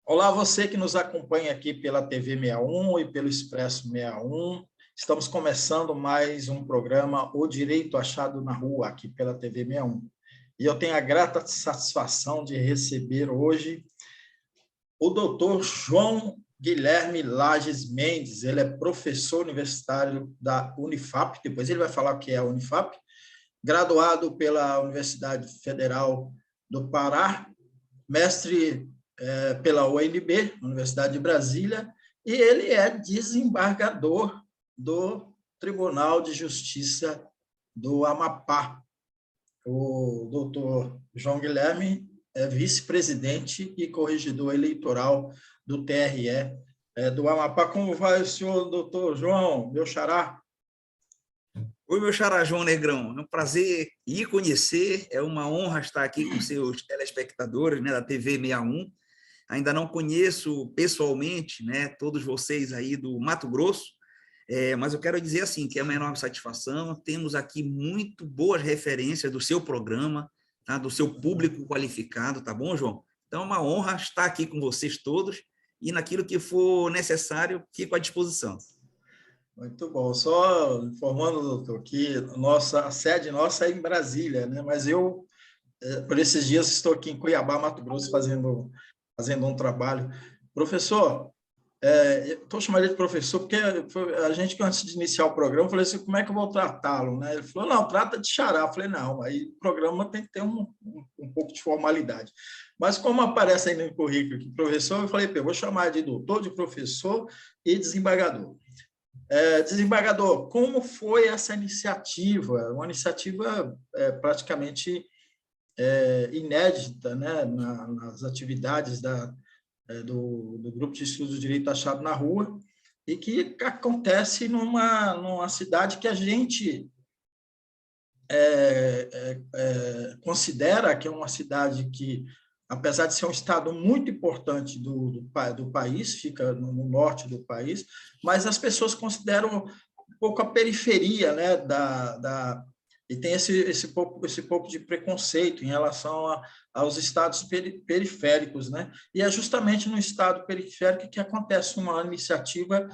Olá, você que nos acompanha aqui pela TV 61 e pelo Expresso 61. Estamos começando mais um programa O Direito Achado na Rua, aqui pela TV 61. E eu tenho a grata satisfação de receber hoje o doutor João Guilherme Lages Mendes. Ele é professor universitário da Unifap, depois ele vai falar o que é a Unifap, graduado pela Universidade Federal do Pará, mestre pela UNB, Universidade de Brasília, e ele é desembargador do Tribunal de Justiça do Amapá. O doutor João Guilherme é vice-presidente e corregedor eleitoral do TRE do Amapá. Como vai o senhor, doutor João, meu xará? Oi, meu xará João Negrão, é um prazer ir conhecer, é uma honra estar aqui com seus telespectadores, né, da TV 61. Ainda não conheço pessoalmente, né, todos vocês aí do Mato Grosso, mas eu quero dizer assim, que é uma enorme satisfação, temos aqui muito boas referências do seu programa, tá, do seu público qualificado, tá bom, João? Então é uma honra estar aqui com vocês todos e naquilo que for necessário, fico à disposição. Muito bom. Só informando, doutor, que a sede nossa é em Brasília, né? Mas eu, por esses dias, estou aqui em Cuiabá, Mato Grosso, fazendo um trabalho. Professor, estou chamando ele de professor porque a gente, antes de iniciar o programa, falei assim, como é que eu vou tratá-lo? Né? Ele falou, não, trata de xará. Eu falei, não, aí o programa tem que ter um pouco de formalidade. Mas como aparece aí no currículo aqui, professor, eu falei, eu vou chamar de doutor, de professor e desembargador. Desembargador, como foi essa iniciativa? Uma iniciativa praticamente inédita, né, nas atividades do Grupo de Estudos do Direito Achado na Rua, e que acontece numa cidade que a gente considera que é uma cidade que, apesar de ser um estado muito importante do país, fica no norte do país, mas as pessoas consideram um pouco a periferia, né, e tem esse pouco de preconceito em relação aos estados periféricos, né? E é justamente no estado periférico que acontece uma iniciativa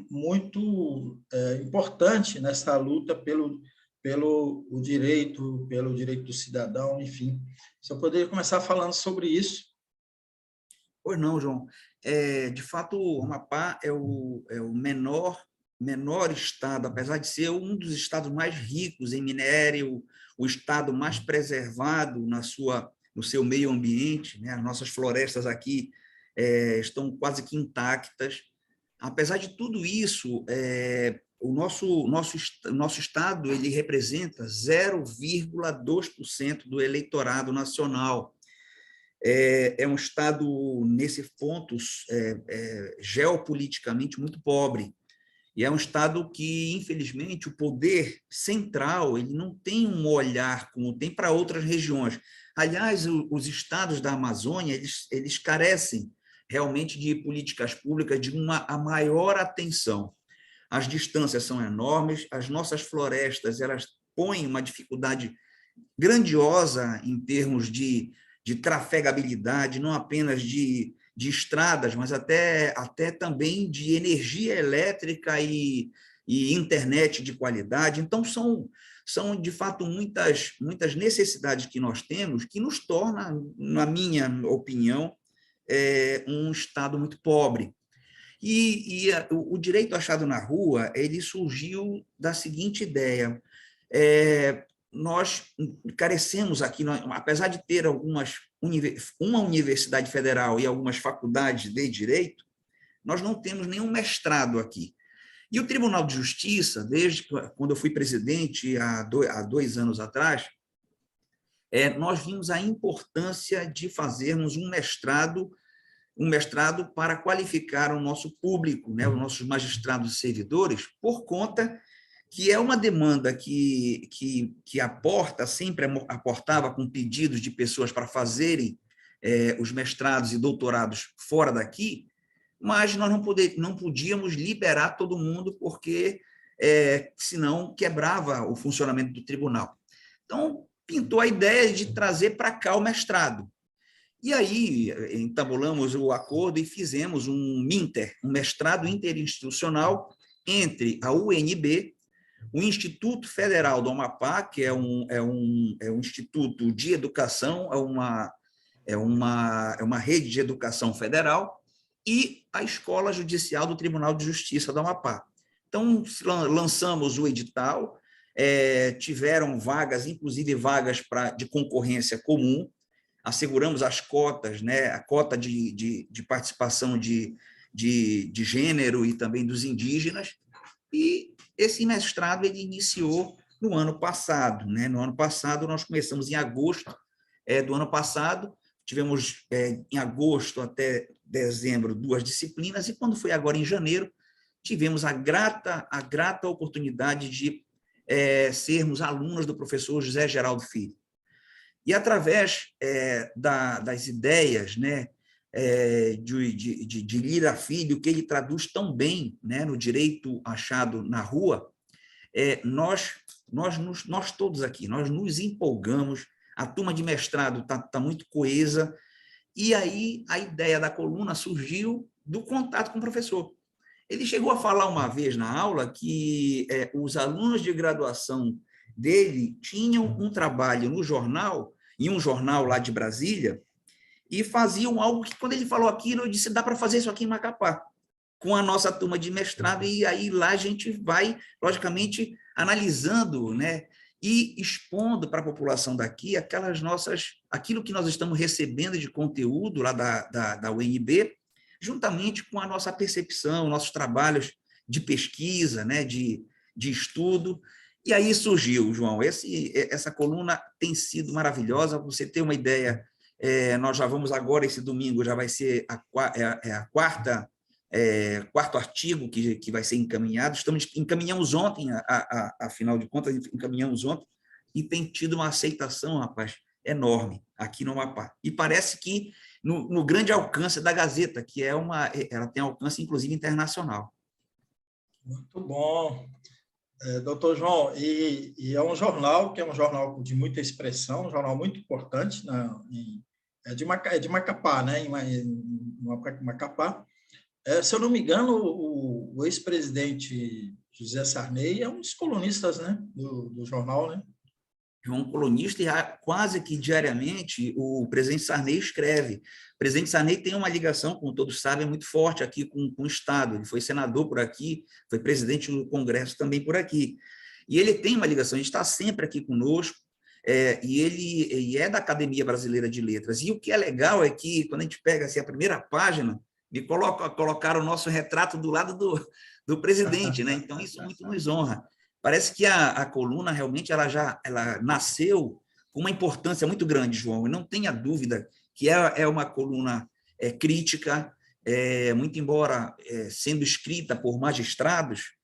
muito importante nessa luta pelo direito do cidadão, enfim. Se eu poderia começar falando sobre isso. Pois não, João. De fato, o Amapá é o menor estado, apesar de ser um dos estados mais ricos em minério, o estado mais preservado no seu meio ambiente, né? As nossas florestas aqui estão quase que intactas. Apesar de tudo isso, o nosso estado ele representa 0,2% do eleitorado nacional. É um estado, nesse ponto, geopoliticamente muito pobre. E é um estado que, infelizmente, o poder central ele não tem um olhar como tem para outras regiões. Aliás, os estados da Amazônia eles carecem realmente de políticas públicas de a maior atenção. As distâncias são enormes, as nossas florestas elas põem uma dificuldade grandiosa em termos de trafegabilidade, não apenas de estradas, mas até também de energia elétrica e internet de qualidade. Então, são de fato, muitas necessidades que nós temos que nos torna, na minha opinião, um estado muito pobre. O direito achado na rua, ele surgiu da seguinte ideia: nós carecemos aqui, apesar de ter uma universidade federal e algumas faculdades de direito, nós não temos nenhum mestrado aqui. E o Tribunal de Justiça, desde quando eu fui presidente, há 2 anos atrás, nós vimos a importância de fazermos um mestrado para qualificar o nosso público, né, os nossos magistrados e servidores, por conta que é uma demanda que sempre aportava com pedidos de pessoas para fazerem os mestrados e doutorados fora daqui, mas nós não podíamos liberar todo mundo, porque senão quebrava o funcionamento do tribunal. Então, pintou a ideia de trazer para cá o mestrado. E aí, entabulamos o acordo e fizemos um MINTER, um mestrado interinstitucional entre a UNB, o Instituto Federal do Amapá, que é um instituto de educação, é uma rede de educação federal, e a Escola Judicial do Tribunal de Justiça do Amapá. Então, lançamos o edital, tiveram vagas, inclusive vagas de concorrência comum, asseguramos as cotas, né, a cota de participação de gênero e também dos indígenas, e esse mestrado ele iniciou no ano passado. Né? No ano passado, nós começamos em agosto do ano passado, tivemos em agosto até dezembro 2 disciplinas, e quando foi agora em janeiro, tivemos a grata oportunidade de sermos alunos do professor José Geraldo Filho. E através das ideias, né, de Lira Filho, que ele traduz tão bem, né, no Direito Achado na Rua, nós todos aqui, nós nos empolgamos, a turma de mestrado está muito coesa, e aí a ideia da coluna surgiu do contato com o professor. Ele chegou a falar uma vez na aula que os alunos de graduação dele tinham um trabalho no jornal, em um jornal lá de Brasília, e faziam algo que, quando ele falou aquilo, eu disse, dá para fazer isso aqui em Macapá, com a nossa turma de mestrado, e aí lá a gente vai, logicamente, analisando, né, e expondo para a população daqui aquilo que nós estamos recebendo de conteúdo lá da UNB, juntamente com a nossa percepção, nossos trabalhos de pesquisa, né, de estudo. E aí surgiu, João, essa coluna tem sido maravilhosa. Para você ter uma ideia, nós já vamos agora, esse domingo, já vai ser a quarto artigo que vai ser encaminhado. Encaminhamos ontem, afinal de contas, encaminhamos ontem, e tem tido uma aceitação, rapaz, enorme aqui no Amapá. E parece que no grande alcance da Gazeta, que ela tem alcance, inclusive, internacional. Muito bom. Doutor João, e é um jornal que é um jornal de muita expressão, um jornal muito importante, é de Macapá, né? Em Macapá. Se eu não me engano, o ex-presidente José Sarney é um dos colunistas, né, do jornal, né? É um colunista e quase que diariamente o presidente Sarney escreve. O presidente Sarney tem uma ligação, como todos sabem, muito forte aqui com o Estado. Ele foi senador por aqui, foi presidente do Congresso também por aqui. E ele tem uma ligação, ele está sempre aqui conosco, e ele é da Academia Brasileira de Letras. E o que é legal é que, quando a gente pega assim, a primeira página, colocaram o nosso retrato do lado do presidente, né? Então, isso muito nos honra. Parece que a coluna realmente ela nasceu com uma importância muito grande, João, e não tenha dúvida que é uma coluna crítica, muito embora sendo escrita por magistrados,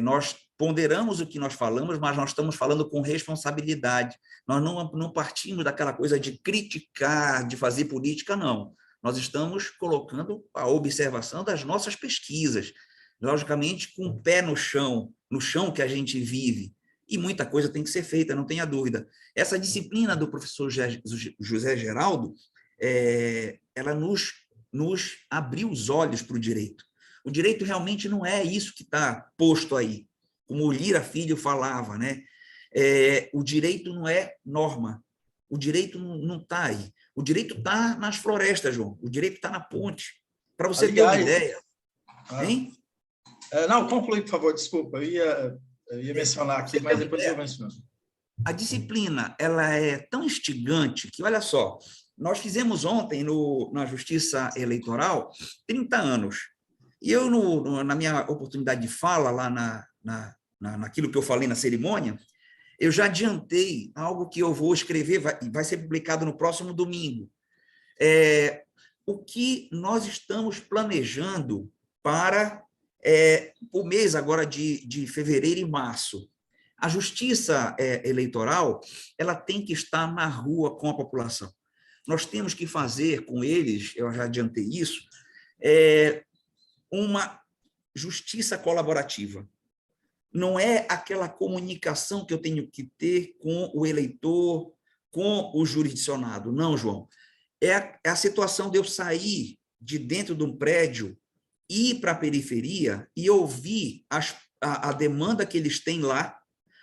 nós ponderamos o que nós falamos, mas nós estamos falando com responsabilidade. Nós não partimos daquela coisa de criticar, de fazer política, não. Nós estamos colocando a observação das nossas pesquisas, logicamente com o pé no chão que a gente vive, e muita coisa tem que ser feita, não tenha dúvida. Essa disciplina do professor José Geraldo, ela nos abriu os olhos para o direito. O direito realmente não é isso que está posto aí, como o Lira Filho falava, né? O direito não é norma, o direito não está aí. O direito está nas florestas, João, o direito está na ponte. Para você ter uma ideia... Hein? Não, conclui, por favor, desculpa. Eu ia mencionar aqui, mas depois eu menciono. A disciplina ela é tão instigante que, olha só, nós fizemos ontem na Justiça Eleitoral 30 anos. E eu, na minha oportunidade de fala, lá naquilo que eu falei na cerimônia, eu já adiantei algo que eu vou escrever, vai ser publicado no próximo domingo. O que nós estamos planejando para o mês agora de fevereiro e março. A Justiça Eleitoral ela tem que estar na rua com a população. Nós temos que fazer com eles, eu já adiantei isso, uma justiça colaborativa. Não é aquela comunicação que eu tenho que ter com o eleitor, com o jurisdicionado. Não, João. é a situação de eu sair de dentro de um prédio, ir para a periferia e ouvir a demanda que eles têm lá,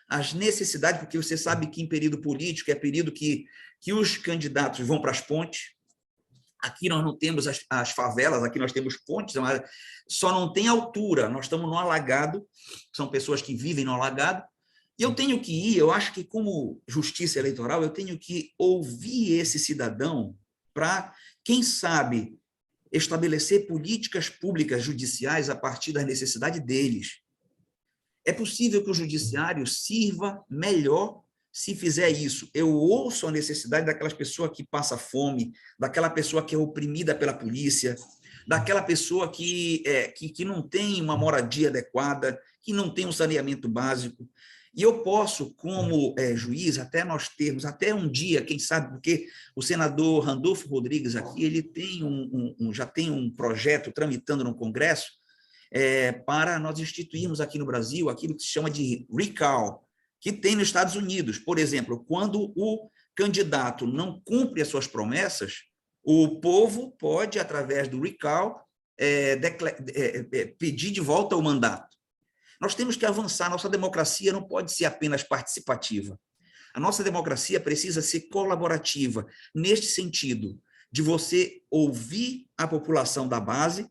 as necessidades, porque você sabe que em período político é período que os candidatos vão para as pontes. Aqui nós não temos as favelas, aqui nós temos pontes, mas só não tem altura. Nós estamos no alagado, são pessoas que vivem no alagado, e eu tenho que ir, eu acho que como justiça eleitoral, eu tenho que ouvir esse cidadão para, quem sabe, estabelecer políticas públicas judiciais a partir da necessidade deles. É possível que o judiciário sirva melhor se fizer isso. Eu ouço a necessidade daquelas pessoas que passam fome, daquela pessoa que é oprimida pela polícia, daquela pessoa que não tem uma moradia adequada, que não tem um saneamento básico. E eu posso, como juiz, até nós termos, até um dia, quem sabe, porque o senador Randolfo Rodrigues aqui, ele tem já tem um projeto tramitando no Congresso para nós instituirmos aqui no Brasil aquilo que se chama de recall, que tem nos Estados Unidos. Por exemplo, quando o candidato não cumpre as suas promessas, o povo pode, através do recall, pedir de volta o mandato. Nós temos que avançar, nossa democracia não pode ser apenas participativa. A nossa democracia precisa ser colaborativa, neste sentido, de você ouvir a população da base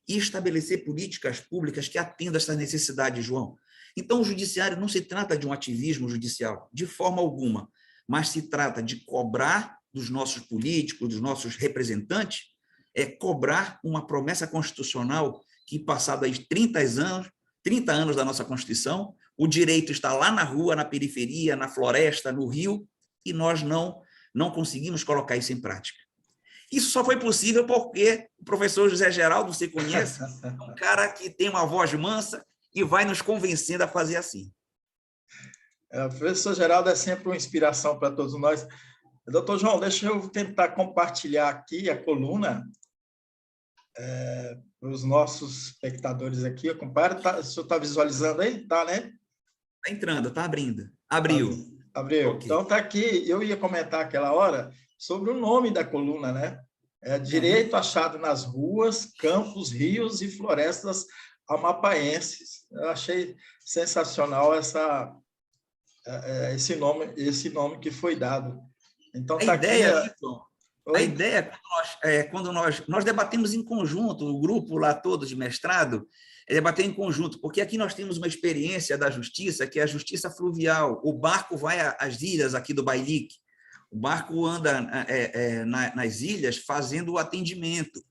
e estabelecer políticas públicas que atendam a essas necessidades, João. Então, o judiciário não se trata de um ativismo judicial, de forma alguma, mas se trata de cobrar dos nossos políticos, dos nossos representantes, cobrar uma promessa constitucional que, passados 30 anos da nossa Constituição, o direito está lá na rua, na periferia, na floresta, no rio, e nós não conseguimos colocar isso em prática. Isso só foi possível porque o professor José Geraldo, você conhece, é um cara que tem uma voz mansa e vai nos convencendo a fazer assim. O professor Geraldo é sempre uma inspiração para todos nós. Doutor João, deixa eu tentar compartilhar aqui a coluna para os nossos espectadores aqui. O senhor está visualizando aí? Está, né? Está entrando, está abrindo. Abriu. Abriu. Okay. Então, está aqui. Eu ia comentar aquela hora sobre o nome da coluna, né? Direito achado nas ruas, campos, rios e florestas amapaenses. Eu achei sensacional esse nome que foi dado. Então, tá a ideia quando nós debatemos em conjunto, o grupo lá todo de mestrado, debater em conjunto, porque aqui nós temos uma experiência da justiça, que é a justiça fluvial. O barco vai às ilhas aqui do Bailique, o barco anda nas ilhas fazendo o atendimento.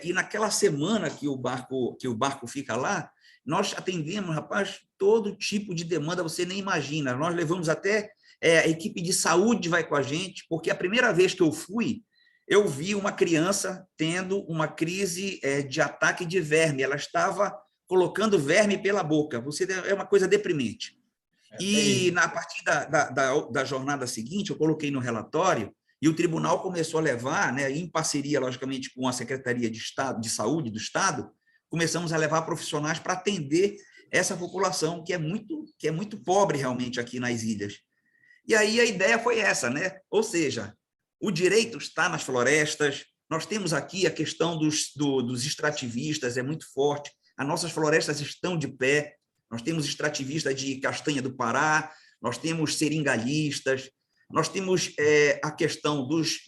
E naquela semana que o barco fica lá, nós atendemos, rapaz, todo tipo de demanda, você nem imagina. Nós levamos até a equipe de saúde vai com a gente, porque a primeira vez que eu fui, eu vi uma criança tendo uma crise de ataque de verme. Ela estava colocando verme pela boca. É uma coisa deprimente. E a partir da jornada seguinte, eu coloquei no relatório e o tribunal começou a levar, né, em parceria, logicamente, com a Secretaria de Saúde do Estado, começamos a levar profissionais para atender essa população que é muito pobre realmente aqui nas ilhas. E aí a ideia foi essa, né? Ou seja, o direito está nas florestas, nós temos aqui a questão dos extrativistas, é muito forte, as nossas florestas estão de pé, nós temos extrativistas de castanha do Pará, nós temos seringalhistas, nós temos a questão dos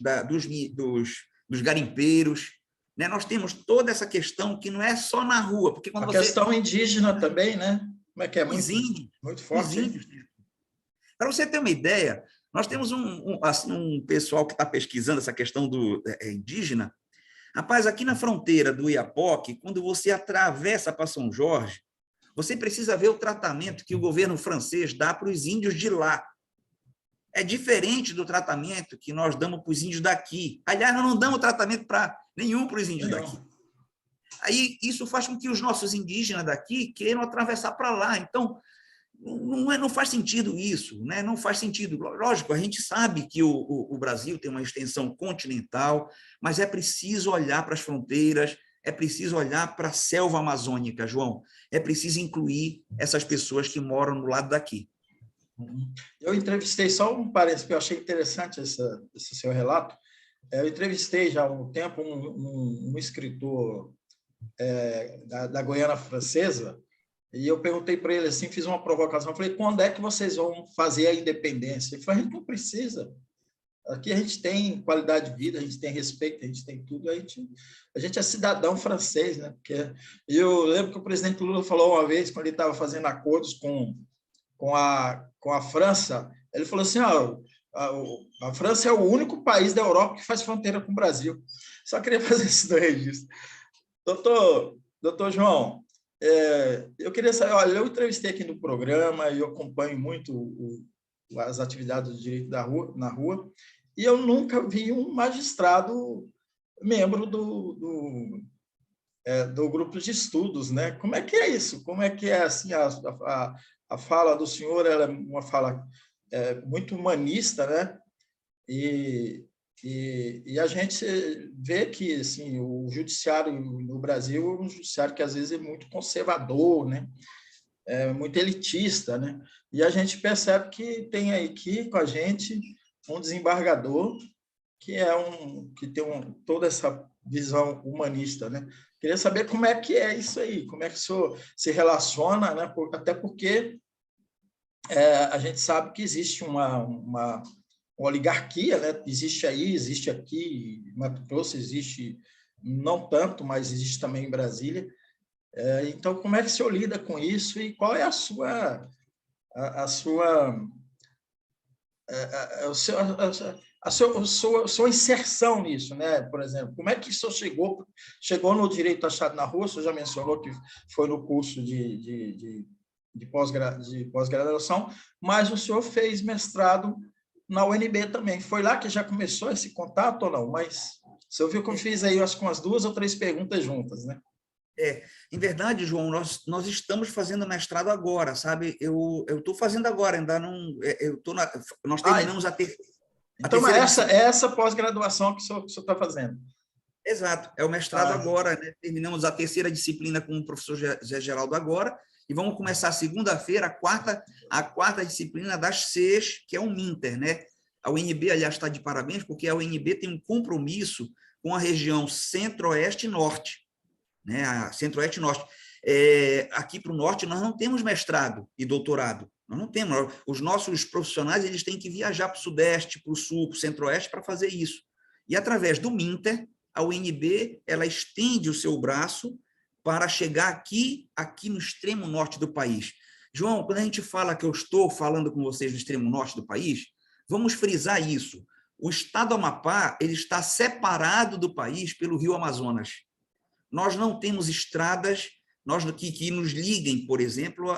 garimpeiros, né? Nós temos toda essa questão que não é só na rua. Porque quando questão indígena também, né? Como é que é? Muito forte. Para você ter uma ideia, nós temos um pessoal que está pesquisando essa questão do indígena. Rapaz, aqui na fronteira do Iapoque, quando você atravessa para São Jorge, você precisa ver o tratamento que o governo francês dá para os índios de lá. É diferente do tratamento que nós damos para os índios daqui. Aliás, nós não damos tratamento nenhum para os índios daqui. Aí, isso faz com que os nossos indígenas daqui queiram atravessar para lá. Então, não faz sentido isso, né? Não faz sentido. Lógico, a gente sabe que o Brasil tem uma extensão continental, mas é preciso olhar para as fronteiras, é preciso olhar para a selva amazônica, João. É preciso incluir essas pessoas que moram no lado daqui. Eu entrevistei, só um parênteses, que eu achei interessante esse seu relato. Eu entrevistei já há um tempo um escritor da Guiana Francesa, e eu perguntei para ele assim, fiz uma provocação, falei, quando é que vocês vão fazer a independência? Ele falou, a gente não precisa. Aqui a gente tem qualidade de vida, a gente tem respeito, a gente tem tudo, a gente é cidadão francês, né? E eu lembro que o presidente Lula falou uma vez, quando ele estava fazendo acordos com a França, ele falou assim, a França é o único país da Europa que faz fronteira com o Brasil. Só queria fazer esse registro. Doutor João, eu queria saber, olha, eu entrevistei aqui no programa e eu acompanho muito as atividades do direito na rua, e eu nunca vi um magistrado membro do grupo de estudos, né? Como é que é isso? Como é que é assim a fala do senhor? Ela é uma fala muito humanista, né? E a gente vê que assim, o judiciário no Brasil é um judiciário que às vezes é muito conservador, né? Muito elitista, né? E a gente percebe que tem aqui com a gente um desembargador que tem toda essa visão humanista, né? Queria saber como é que é isso aí, como é que o senhor se relaciona, né? Até porque a gente sabe que existe uma oligarquia, né? Existe aí, existe aqui, em Mato Grosso existe não tanto, mas existe também em Brasília. Então, como é que o senhor lida com isso e qual é a sua sua inserção nisso, né? Por exemplo, como é que o senhor chegou no direito achado na rua? O senhor já mencionou que foi no curso de pós-graduação, mas o senhor fez mestrado na UNB também. Foi lá que já começou esse contato ou não? Mas o senhor viu que eu fiz aí, acho que umas 2 ou 3 perguntas juntas, né? Em verdade, João, nós estamos fazendo mestrado agora, sabe? Eu estou fazendo agora, ainda não. Nós terminamos a terceira. Então, essa pós-graduação que o senhor está fazendo. Exato, é o mestrado agora, né? Terminamos a terceira disciplina com o professor Zé Geraldo agora, e vamos começar segunda-feira, a quarta disciplina das 6, que é o MINTER, né? A UNB, aliás, está de parabéns, porque a UNB tem um compromisso com a região centro-oeste e norte, né? A centro-oeste e norte. Aqui para o norte, nós não temos mestrado e doutorado. Nós não temos. Os nossos profissionais eles têm que viajar para o sudeste, para o sul, para o centro-oeste para fazer isso. E, através do MINTER, a UNB ela estende o seu braço para chegar aqui no extremo norte do país. João, quando a gente fala que eu estou falando com vocês do extremo norte do país, vamos frisar isso. O estado do Amapá ele está separado do país pelo rio Amazonas. Nós não temos estradas que nos liguem, por exemplo,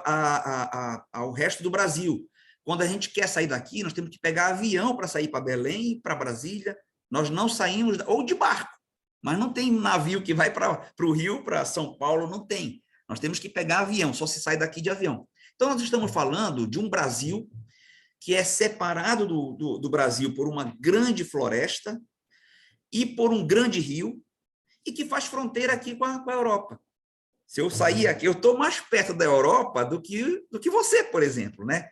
ao resto do Brasil. Quando a gente quer sair daqui, nós temos que pegar avião para sair para Belém, para Brasília. Nós não saímos, ou de barco, mas não tem navio que vai para o Rio, para São Paulo, não tem. Nós temos que pegar avião, só se sai daqui de avião. Então, nós estamos falando de um Brasil que é separado do Brasil por uma grande floresta e por um grande rio, e que faz fronteira aqui com a Europa. Se eu sair aqui, eu estou mais perto da Europa do que você, por exemplo, né?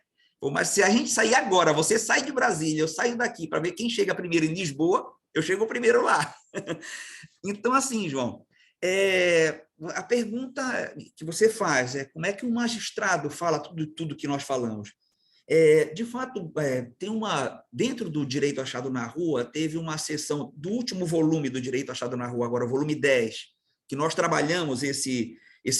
Mas se a gente sair agora, você sai de Brasília, eu saio daqui para ver quem chega primeiro em Lisboa, eu chego primeiro lá. Então, assim, João, a pergunta que você faz é como é que um magistrado fala tudo que nós falamos? De fato, dentro do Direito Achado na Rua, teve uma sessão do último volume do Direito Achado na Rua, agora o volume 10, que nós trabalhamos esse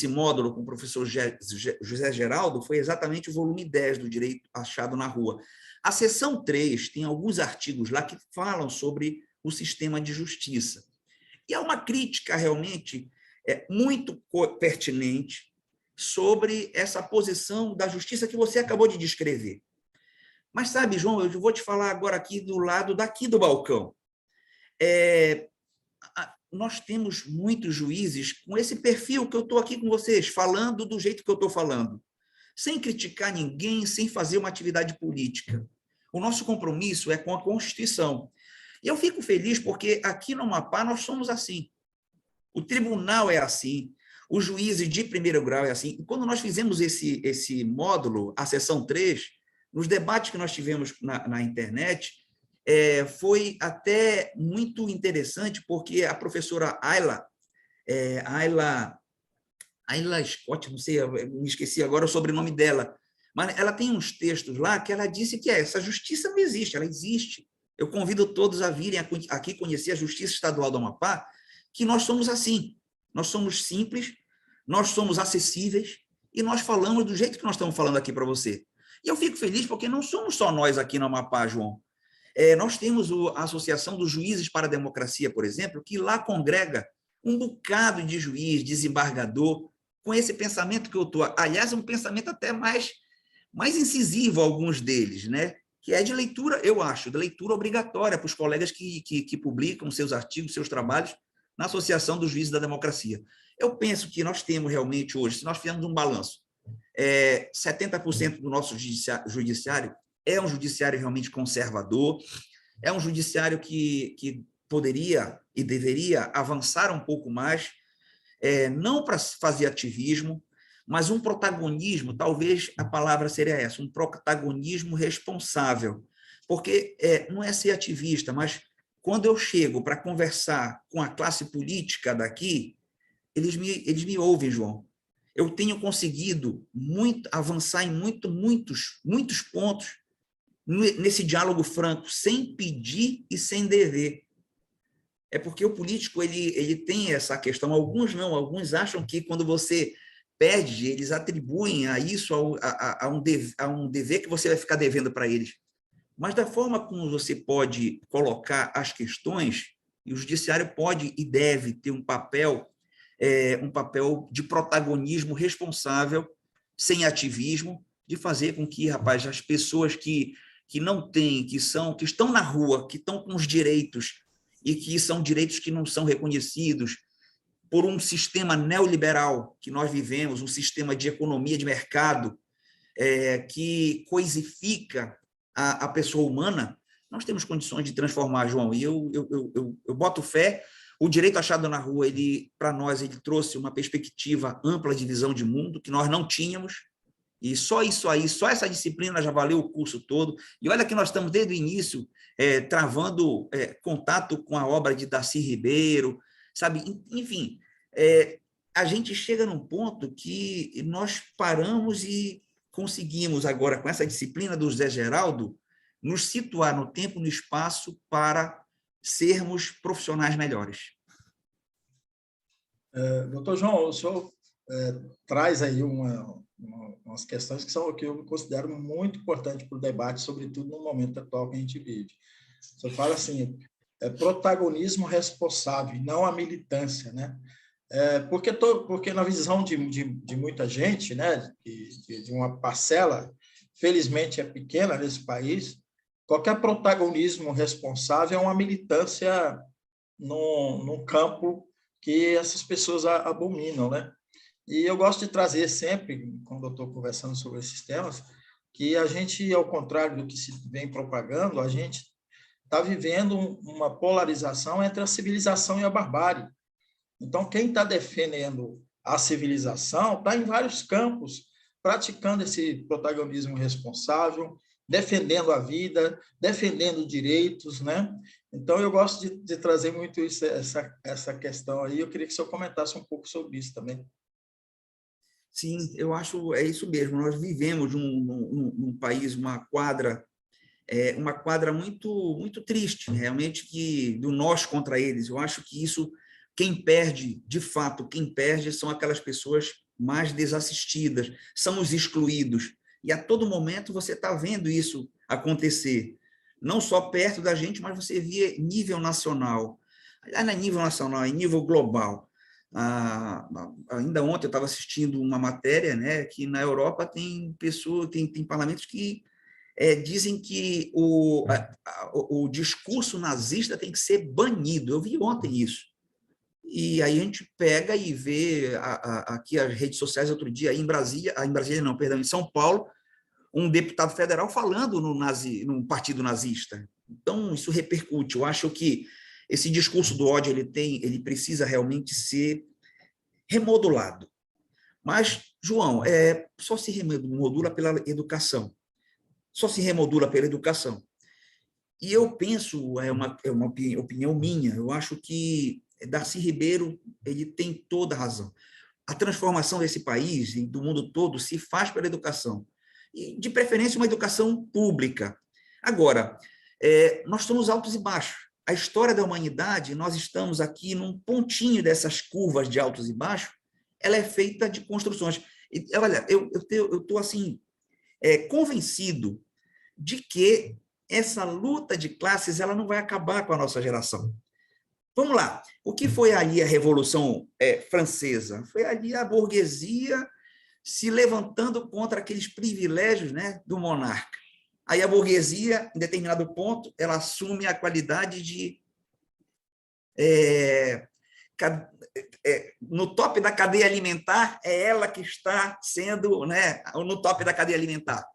módulo com o professor José Geraldo, foi exatamente o volume 10 do Direito Achado na Rua. A seção 3 tem alguns artigos lá que falam sobre o sistema de justiça. E há uma crítica realmente muito pertinente sobre essa posição da justiça que você acabou de descrever. Mas sabe, João, eu vou te falar agora aqui do lado daqui do balcão. Nós temos muitos juízes com esse perfil que eu estou aqui com vocês, falando do jeito que eu estou falando, sem criticar ninguém, sem fazer uma atividade política. O nosso compromisso é com a Constituição. E eu fico feliz porque aqui no Amapá nós somos assim. O tribunal é assim, os juízes de primeiro grau é assim. E quando nós fizemos esse módulo, a seção 3, nos debates que nós tivemos na internet, foi até muito interessante, porque a professora Ayla Scott, não sei, eu me esqueci agora o sobrenome dela, mas ela tem uns textos lá que ela disse que essa justiça não existe, ela existe. Eu convido todos a virem aqui conhecer a Justiça Estadual do Amapá, que nós somos assim, nós somos simples, nós somos acessíveis e nós falamos do jeito que nós estamos falando aqui para você. E eu fico feliz porque não somos só nós aqui no Amapá, João. Nós temos a Associação dos Juízes para a Democracia, por exemplo, que lá congrega um bocado de juiz, desembargador, com esse pensamento que eu estou. Aliás, é um pensamento até mais incisivo, alguns deles, né? Que é de leitura, eu acho, de leitura obrigatória para os colegas que publicam seus artigos, seus trabalhos na Associação dos Juízes da Democracia. Eu penso que nós temos realmente hoje, se nós fizermos um balanço, 70% do nosso judiciário é um judiciário realmente conservador, é um judiciário que poderia e deveria avançar um pouco mais, não para fazer ativismo, mas um protagonismo, talvez a palavra seria essa, um protagonismo responsável, porque não é ser ativista, mas quando eu chego para conversar com a classe política daqui, eles me ouvem, João. Eu tenho conseguido avançar em muitos pontos nesse diálogo franco, sem pedir e sem dever. É porque o político ele tem essa questão, alguns não, alguns acham que quando você pede, eles atribuem a isso a um dever que você vai ficar devendo para eles. Mas da forma como você pode colocar as questões, e o judiciário pode e deve ter um papel de protagonismo responsável, sem ativismo, de fazer com que, rapaz, as pessoas que não têm, que estão na rua, que estão com os direitos, e que são direitos que não são reconhecidos por um sistema neoliberal que nós vivemos, um sistema de economia de mercado que coisifica a pessoa humana, nós temos condições de transformar, João. E eu boto fé. O direito achado na rua, para nós, ele trouxe uma perspectiva ampla de visão de mundo que nós não tínhamos. E só isso aí, só essa disciplina já valeu o curso todo. E olha que nós estamos, desde o início, travando contato com a obra de Darcy Ribeiro, sabe? Enfim, a gente chega num ponto que nós paramos e conseguimos agora, com essa disciplina do Zé Geraldo, nos situar no tempo e no espaço para sermos profissionais melhores. Doutor João, o senhor traz aí umas questões que eu considero muito importantes para o debate, sobretudo no momento atual que a gente vive. O senhor fala assim, protagonismo responsável, não a militância, né? Porque na visão de muita gente, né, de uma parcela, felizmente é pequena nesse país, qualquer protagonismo responsável é uma militância num campo que essas pessoas abominam, né? E eu gosto de trazer sempre, quando eu estou conversando sobre esses temas, que a gente, ao contrário do que se vem propagando, a gente está vivendo uma polarização entre a civilização e a barbárie. Então, quem está defendendo a civilização está em vários campos, praticando esse protagonismo responsável, defendendo a vida, defendendo direitos, né? Então, eu gosto de trazer muito essa questão aí. Eu queria que o senhor comentasse um pouco sobre isso também. Sim, eu acho é isso mesmo. Nós vivemos num país uma quadra muito triste, realmente, que do nós contra eles. Eu acho que isso, quem perde, de fato, quem perde são aquelas pessoas mais desassistidas, são os excluídos. E a todo momento você está vendo isso acontecer, não só perto da gente, mas você vê nível nacional. Não é nível nacional, é nível global. Ainda ontem eu estava assistindo uma matéria, né, que na Europa tem pessoas, tem parlamentos que dizem que o discurso nazista tem que ser banido. Eu vi ontem isso. E aí a gente pega e vê aqui as redes sociais outro dia, aí em Brasília não, perdão, em São Paulo, um deputado federal falando no partido nazista. Então, isso repercute. Eu acho que esse discurso do ódio ele precisa realmente ser remodulado. Mas, João, só se remodula pela educação. Só se remodula pela educação. E eu penso, é uma opinião minha, eu acho que Darcy Ribeiro ele tem toda a razão. A transformação desse país e do mundo todo se faz pela educação, e de preferência uma educação pública. Agora, nós somos altos e baixos. A história da humanidade, nós estamos aqui num pontinho dessas curvas de altos e baixos, ela é feita de construções. E, olha, eu estou assim, convencido de que essa luta de classes ela não vai acabar com a nossa geração. Vamos lá. O que foi ali a Revolução Francesa? Foi ali a burguesia se levantando contra aqueles privilégios, né, do monarca. Aí a burguesia, em determinado ponto, ela assume a qualidade de... no top da cadeia alimentar, é ela que está sendo, né, no top da cadeia alimentar.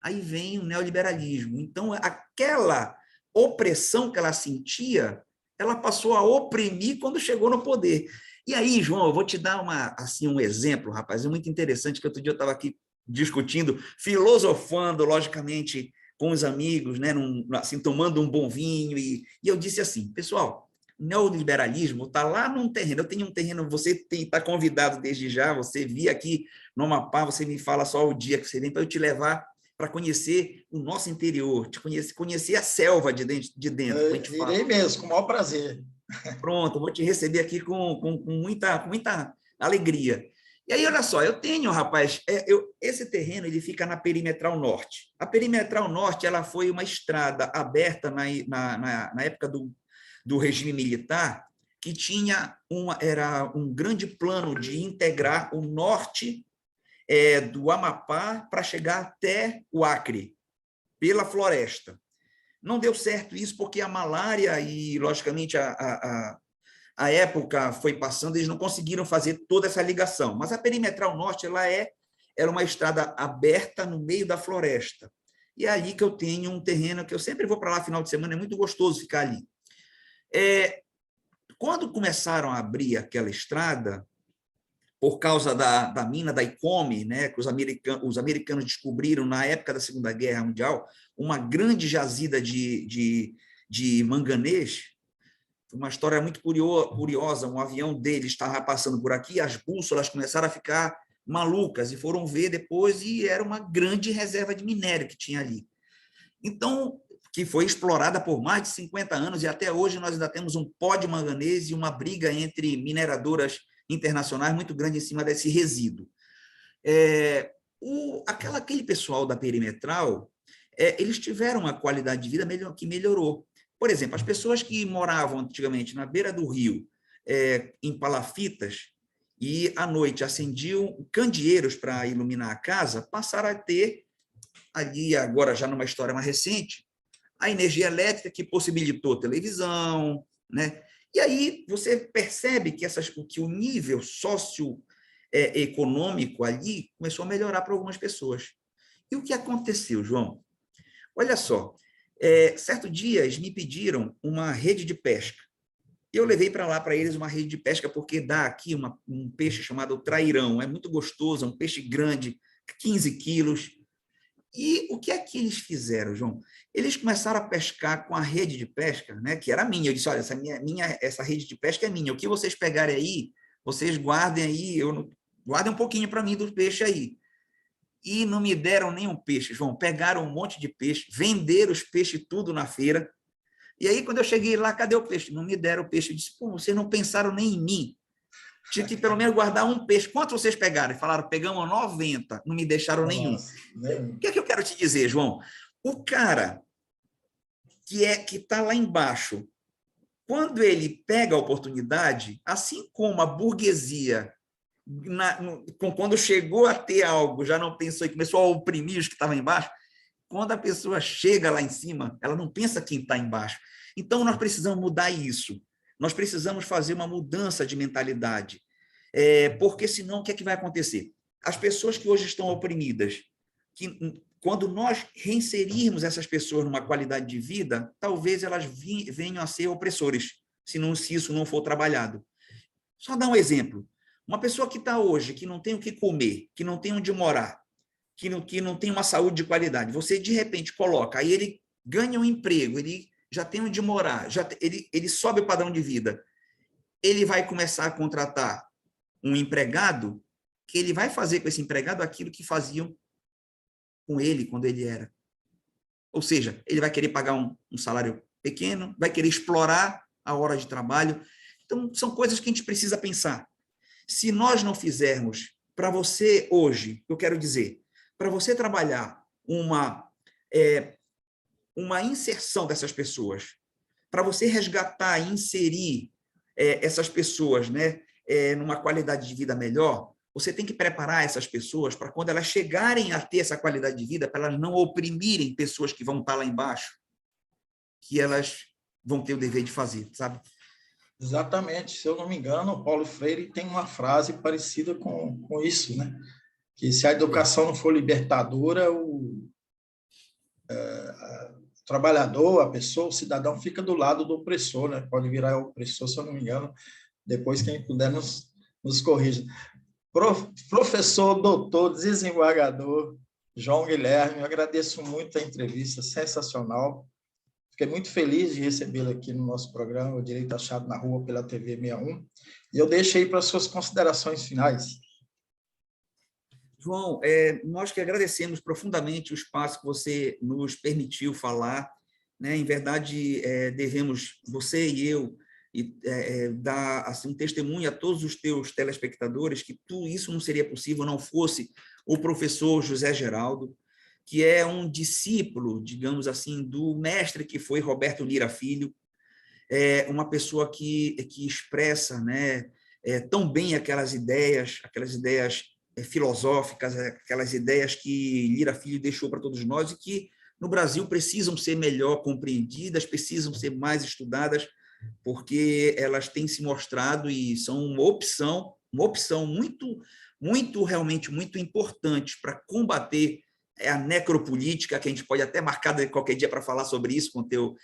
Aí vem o neoliberalismo. Então, aquela opressão que ela sentia, ela passou a oprimir quando chegou no poder. E aí, João, eu vou te dar assim, um exemplo, rapaz, é muito interessante, que outro dia eu estava aqui discutindo, filosofando, logicamente, com os amigos, né, assim, tomando um bom vinho, e eu disse assim, pessoal, o neoliberalismo está lá num terreno, eu tenho um terreno, você está convidado desde já, você vir aqui no Amapá, você me fala só o dia que você vem para eu te levar para conhecer o nosso interior, conhecer a selva de dentro. Irei mesmo, com o maior prazer. Pronto, vou te receber aqui com muita alegria. E aí, olha só, eu tenho, rapaz, esse terreno ele fica na Perimetral Norte. A Perimetral Norte ela foi uma estrada aberta na época do regime militar, que era um grande plano de integrar o norte do Amapá para chegar até o Acre, pela floresta. Não deu certo isso porque a malária e, logicamente, a época foi passando, eles não conseguiram fazer toda essa ligação. Mas a Perimetral Norte era uma estrada aberta no meio da floresta. E é ali que eu tenho um terreno que eu sempre vou para lá final de semana, é muito gostoso ficar ali. Quando começaram a abrir aquela estrada, por causa da mina da Icome, né, que os americanos descobriram na época da Segunda Guerra Mundial, uma grande jazida de manganês. Uma história muito curiosa, um avião deles estava passando por aqui, as bússolas começaram a ficar malucas e foram ver depois e era uma grande reserva de minério que tinha ali. Então, que foi explorada por mais de 50 anos e até hoje nós ainda temos um pó de manganês e uma briga entre mineradoras internacionais muito grande em cima desse resíduo. Aquele pessoal da Perimetral, eles tiveram uma qualidade de vida que melhorou. Por exemplo, as pessoas que moravam antigamente na beira do rio, em palafitas, e à noite acendiam candeeiros para iluminar a casa, passaram a ter, ali agora já numa história mais recente, a energia elétrica que possibilitou televisão, né? E aí você percebe que o nível socioeconômico ali começou a melhorar para algumas pessoas. E o que aconteceu, João? Olha só, certo dia eles me pediram uma rede de pesca. Eu levei para lá para eles uma rede de pesca porque dá aqui um peixe chamado trairão. É muito gostoso, é um peixe grande, 15 quilos. E o que é que eles fizeram, João? Eles começaram a pescar com a rede de pesca, né, que era minha. Eu disse, olha, essa rede de pesca é minha. O que vocês pegarem aí, vocês guardem aí, guardem um pouquinho para mim do peixe aí. E não me deram nenhum peixe, João. Pegaram um monte de peixe, venderam os peixes tudo na feira. E aí, quando eu cheguei lá, cadê o peixe? Não me deram o peixe. Eu disse, pô, vocês não pensaram nem em mim. Tinha que pelo menos guardar um peixe. Quantos vocês pegaram? Falaram, pegamos 90, não me deixaram nenhum. O que é que eu quero te dizer, João? O cara que está lá embaixo, quando ele pega a oportunidade, assim como a burguesia, quando chegou a ter algo, já não pensou e começou a oprimir os que estavam embaixo, quando a pessoa chega lá em cima, ela não pensa quem está embaixo. Então, nós precisamos mudar isso. Nós precisamos fazer uma mudança de mentalidade. Porque, senão, o que é que vai acontecer? As pessoas que hoje estão oprimidas, quando nós reinserirmos essas pessoas numa qualidade de vida, talvez elas venham a ser opressores, se isso não for trabalhado. Só dar um exemplo. Uma pessoa que está hoje, que não tem o que comer, que não tem onde morar, que não tem uma saúde de qualidade, você, de repente, coloca, aí ele ganha um emprego, ele já tem onde morar, ele sobe o padrão de vida, ele vai começar a contratar um empregado, que ele vai fazer com esse empregado aquilo que faziam com ele quando ele era. Ou seja, ele vai querer pagar um salário pequeno, vai querer explorar a hora de trabalho. Então, são coisas que a gente precisa pensar. Se nós não fizermos, para você hoje, eu quero dizer, para você trabalhar uma inserção dessas pessoas, para você resgatar e inserir essas pessoas, né, numa qualidade de vida melhor, você tem que preparar essas pessoas para quando elas chegarem a ter essa qualidade de vida, para elas não oprimirem pessoas que vão estar lá embaixo, que elas vão ter o dever de fazer, sabe? Exatamente. Se eu não me engano, o Paulo Freire tem uma frase parecida com isso, né? Que se a educação não for libertadora, o trabalhador, a pessoa, o cidadão fica do lado do opressor, né? Pode virar opressor, se eu não me engano. Depois, quem puder nos corrija. Professor, doutor, desembargador João Guilherme, eu agradeço muito a entrevista, sensacional. Fiquei muito feliz de recebê-lo aqui no nosso programa, o Direito Achado na Rua, pela TV 61. E eu deixo aí para as suas considerações finais. João, nós que agradecemos profundamente o espaço que você nos permitiu falar, né? Em verdade, devemos, você e eu, dar assim, um testemunho a todos os teus telespectadores que tudo isso não seria possível não fosse o professor José Geraldo, que é um discípulo, digamos assim, do mestre que foi Roberto Lira Filho, uma pessoa que expressa, né, tão bem aquelas ideias filosóficas, aquelas ideias que Lira Filho deixou para todos nós e que no Brasil precisam ser melhor compreendidas, precisam ser mais estudadas, porque elas têm se mostrado e são uma opção realmente muito importante para combater a necropolítica, que a gente pode até marcar qualquer dia para falar sobre isso com o teu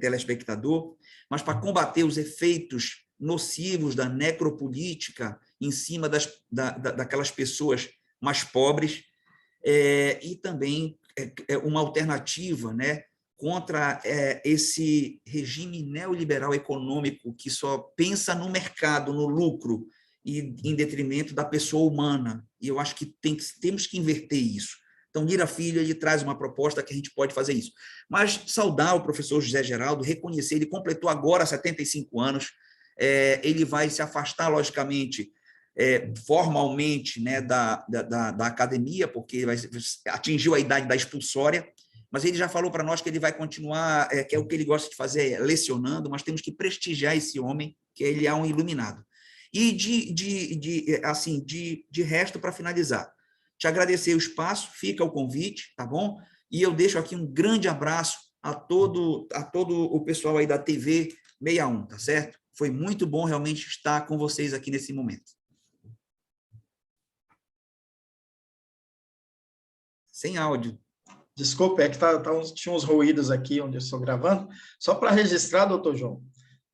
telespectador, mas para combater os efeitos nocivos da necropolítica em cima daquelas pessoas mais pobres, e também uma alternativa, né, contra esse regime neoliberal econômico que só pensa no mercado, no lucro, e em detrimento da pessoa humana. E eu acho que temos que inverter isso. Então, Lira Filho, ele traz uma proposta que a gente pode fazer isso. Mas saudar o professor José Geraldo, reconhecer, ele completou agora 75 anos, ele vai se afastar, logicamente, formalmente, né, da academia, porque atingiu a idade da expulsória, mas ele já falou para nós que ele vai continuar, que é o que ele gosta de fazer, lecionando, mas temos que prestigiar esse homem, que ele é um iluminado. E de resto, para finalizar, te agradecer o espaço, fica o convite, tá bom? E eu deixo aqui um grande abraço a todo o pessoal aí da TV 61, tá certo? Foi muito bom realmente estar com vocês aqui nesse momento. Sem áudio. Desculpa, que tinha uns ruídos aqui onde eu estou gravando. Só para registrar, doutor João,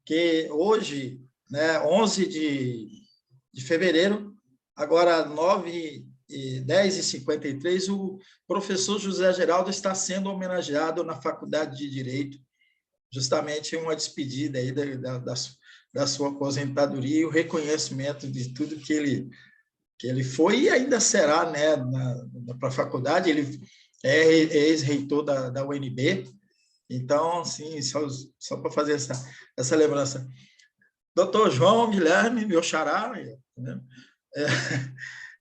que hoje, né, 11 de fevereiro, agora 10h53, o professor José Geraldo está sendo homenageado na Faculdade de Direito, justamente uma despedida aí da sua aposentadoria e o reconhecimento de tudo que ele foi e ainda será, né, para a faculdade. Ele é ex-reitor da UNB, então, assim, só para fazer essa lembrança. Doutor João Guilherme, meu xará, né?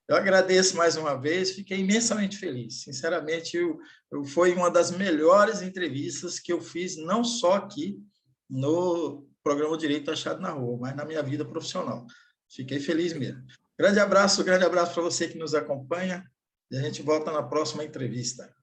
Eu agradeço mais uma vez, fiquei imensamente feliz. Sinceramente, foi uma das melhores entrevistas que eu fiz, não só aqui no programa Direito Achado na Rua, mas na minha vida profissional. Fiquei feliz mesmo. Grande abraço para você que nos acompanha, e a gente volta na próxima entrevista.